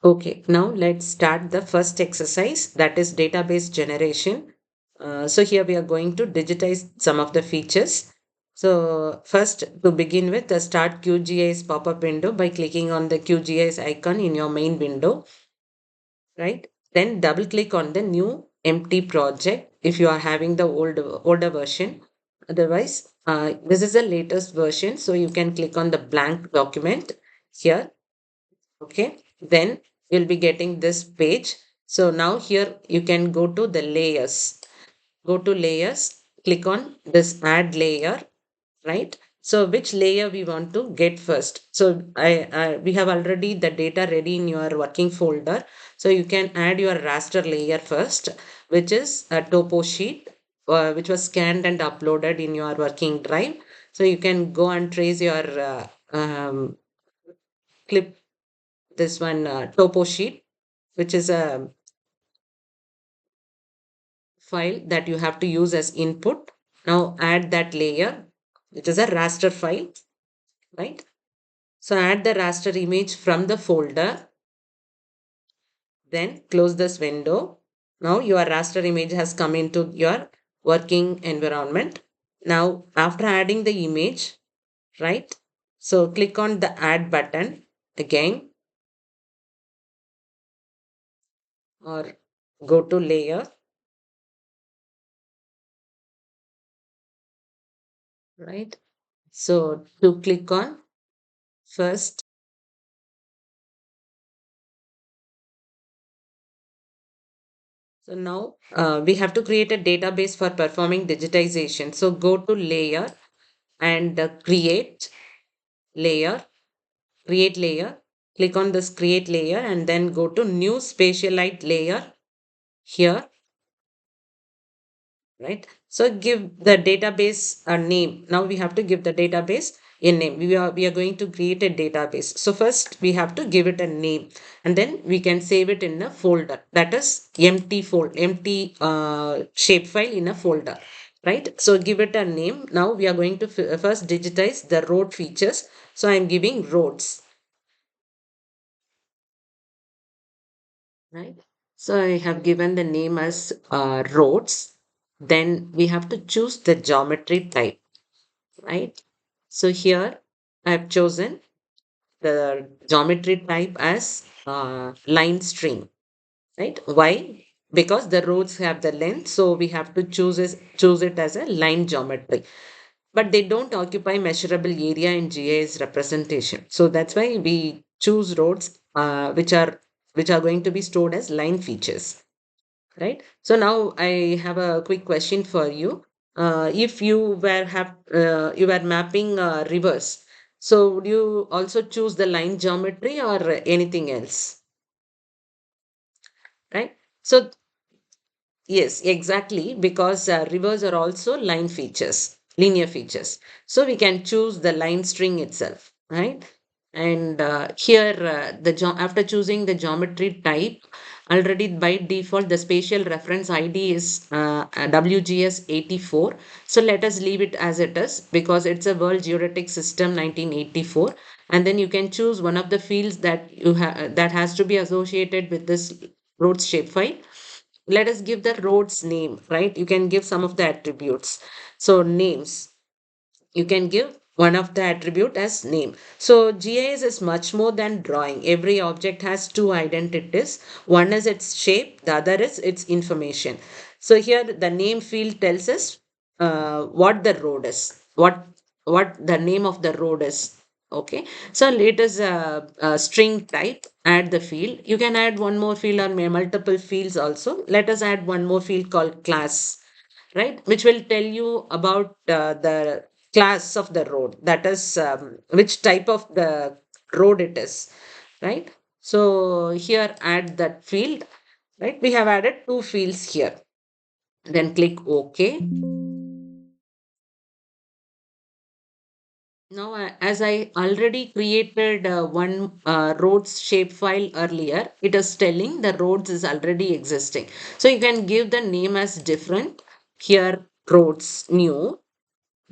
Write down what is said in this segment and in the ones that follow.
Okay, now let's start the first exercise, that is database generation. So here we are going to digitize some of the features. So first, to begin with, the start QGIS pop-up window by clicking on the QGIS icon in your main window, right? Then double click on the new empty project if you are having the older version. Otherwise, this is the latest version, so you can click on the blank document here. Okay, then you'll be getting this page. So now here you can go to the layers. Go to layers, click on this add layer, right? So which layer we want to get first? So we have already the data ready in your working folder. So you can add your raster layer first, which is a topo sheet, which was scanned and uploaded in your working drive. So you can go and trace your clip this one topo sheet, which is a file that you have to use as input. Now add that layer, which is a raster file, right? So add the raster image from the folder, then close this window. Now your raster image has come into your working environment. Now after adding the image, right? So click on the add button again, or go to layer, right? So to click on first. So now we have to create a database for performing digitization. So go to layer and create layer, click on this create layer and then go to new spatialite layer here, right? So give the database a name. Now we have to give the database a name. We are going to create a database. So first we have to give it a name and then we can save it in a folder, that is empty shapefile in a folder, right? So give it a name. Now we are going to first digitize the road features. So I'm giving roads, right? So I have given the name as roads. Then we have to choose the geometry type, right? So here I have chosen the geometry type as line string, right? Why? Because the roads have the length, so we have to choose it as a line geometry. But they don't occupy measurable area in GIS representation. So that's why we choose roads which are going to be stored as line features, right? So now I have a quick question for you. If you were mapping rivers, so would you also choose the line geometry or anything else, right? So yes, exactly, because rivers are also line features, linear features. So we can choose the line string itself, right? And here, after choosing the geometry type, already by default, the spatial reference ID is WGS84. So let us leave it as it is because it's a World Geodetic System 1984. And then you can choose one of the fields that you have that has to be associated with this roads shapefile. Let us give the road's name, right? You can give some of the attributes. So names, you can give one of the attribute as name. So GIS is much more than drawing. Every object has two identities. One is its shape, the other is its information. So here the name field tells us what the road is, what the name of the road is. Okay, so let us string type, add the field. You can add one more field or multiple fields also. Let us add one more field called class, right? Which will tell you about the class of the road, that is which type of the road it is, right? So here add that field, right? We have added two fields here. Then click OK. Now, as I already created one roads shape file earlier, it is telling the roads is already existing. So you can give the name as different. Here, roads new,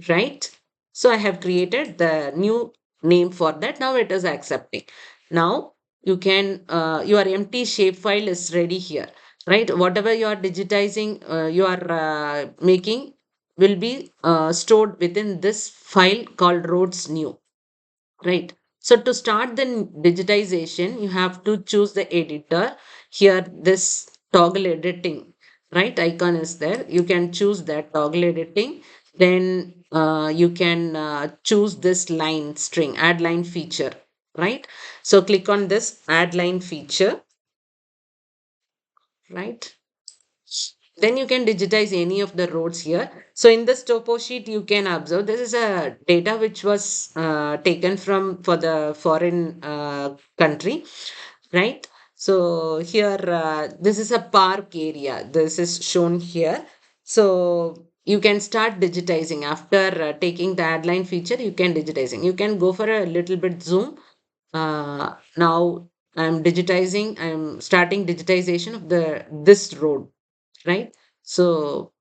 right? So I have created the new name for that. Now it is accepting. Now You can your empty shapefile is ready here, right? Whatever you are digitizing, you are making will be stored within this file called roads new, right? So to start the digitization, you have to choose the editor. Here, this toggle editing, right, icon is there. You can choose that toggle editing. Then you can choose this line string, add line feature, right? So click on this add line feature, right? Then you can digitize any of the roads here. So in this topo sheet, you can observe this is a data which was taken from for the foreign country, right? So here, this is a park area. This is shown here. So you can start digitizing after taking the add line feature. You can digitizing. You can go for a little bit zoom. Now I'm digitizing. I'm starting digitization of the this road, right? So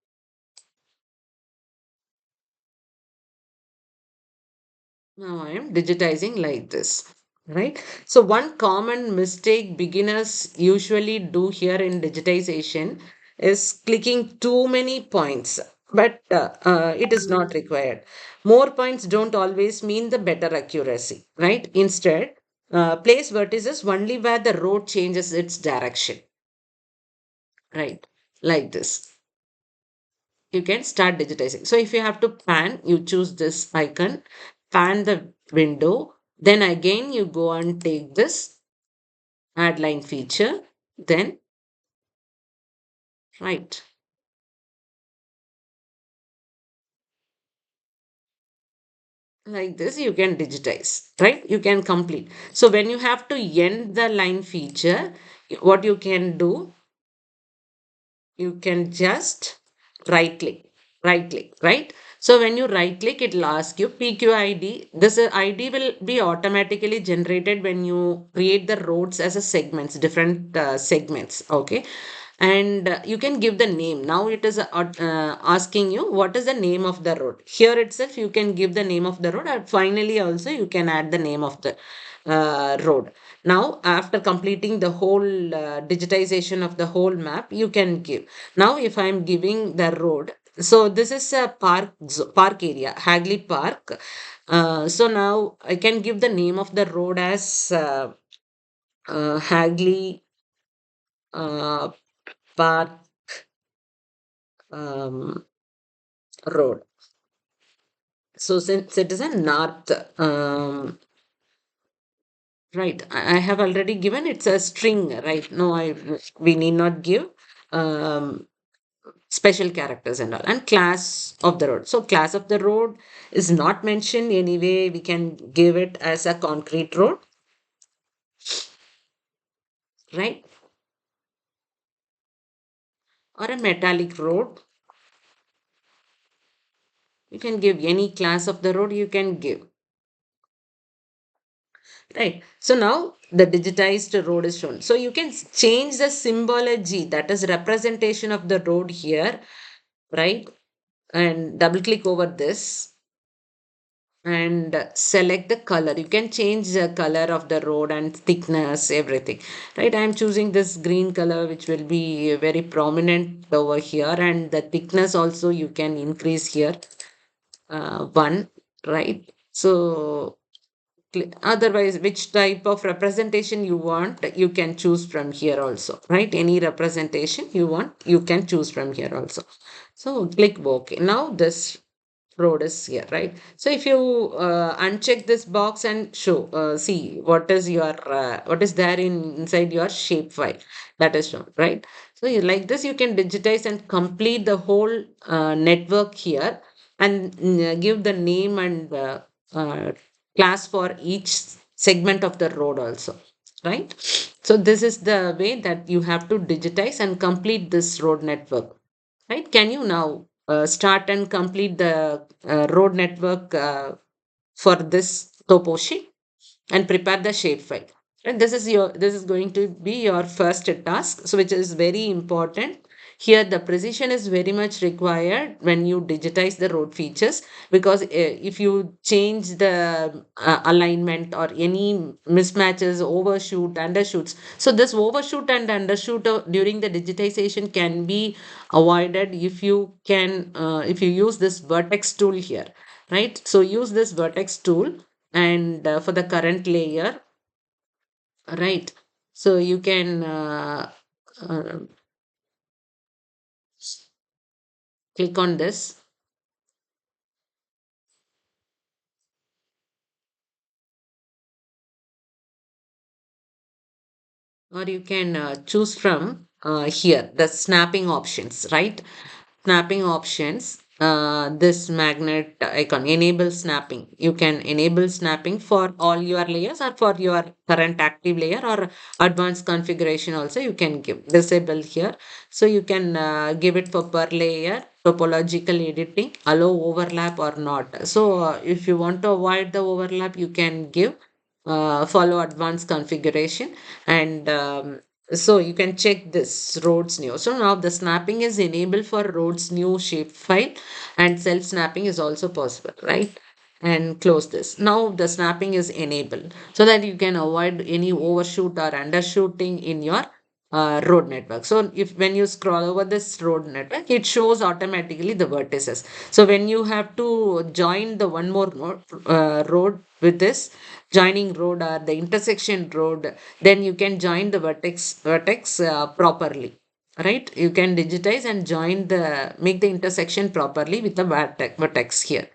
now I am digitizing like this, right? So one common mistake beginners usually do here in digitization is clicking too many points, but it is not required. More points don't always mean the better accuracy, right? Instead, place vertices only where the road changes its direction, right? Like this. You can start digitizing. So if you have to pan, you choose this icon, pan the window, then again you go and take this add line feature, then right. Like this, you can digitize, right? You can complete. So when you have to end the line feature, what you can do, you can just right click, right? So when you right click, it will ask you pqid. This id will be automatically generated when you create the roads as a segments, different segments, okay? And you can give the name. Now it is asking you what is the name of the road. Here itself you can give the name of the road, and finally also you can add the name of the road. Now after completing the whole digitization of the whole map, you can give. Now if I'm giving the road, so this is a park area, Hagley Park. So now I can give the name of the road as Hagley uh, Park um, road. So since it is a north, right, I have already given it's a string, right? No, I we need not give um, special characters and all. And class of the road. So class of the road is not mentioned anyway. We can give it as a concrete road, right? Or a metallic road. You can give any class of the road. You can give. Right. So now the digitized road is shown. So you can change the symbology, that is representation of the road here, right? And double click over this and select the color. You can change the color of the road and thickness, everything, right? I'm choosing this green color, which will be very prominent over here, and the thickness also you can increase here, one, right? So otherwise, which type of representation you want, you can choose from here also, right? Any representation you want, you can choose from here also. So click OK. Now this road is here, right? So if you uncheck this box and show, see what is your what is there inside your shape file, that is shown, right? So you like this, you can digitize and complete the whole network here, and give the name and uh, class for each segment of the road also, right? So this is the way that you have to digitize and complete this road network, right? Can you now start and complete the road network for this topo sheet and prepare the shapefile? And this is going to be your first task, so which is very important. Here the precision is very much required when you digitize the road features, because if you change the alignment or any mismatches, overshoot, undershoots, so this overshoot and undershoot during the digitization can be avoided if you can if you use this vertex tool here, right? So use this vertex tool, and for the current layer, right? So you can uh, click on this, or you can choose from here the snapping options, right? Snapping options, this magnet icon, enable snapping. You can enable snapping for all your layers or for your current active layer, or advanced configuration also you can give disable here. So you can give it for per layer, topological editing, allow overlap or not. So if you want to avoid the overlap, you can give follow advanced configuration, and so you can check this roads new. So now the snapping is enabled for roads new shape file, and self snapping is also possible, right? And close this. Now the snapping is enabled so that you can avoid any overshoot or undershooting in your road network. So if when you scroll over this road network, it shows automatically the vertices. So when you have to join the one more road with this joining road or the intersection road, then you can join the vertex properly, right? You can digitize and join the make the intersection properly with the vertex here,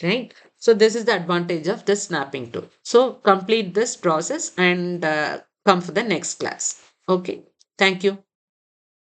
right? So this is the advantage of the snapping tool. So complete this process and come for the next class. Okay, thank you.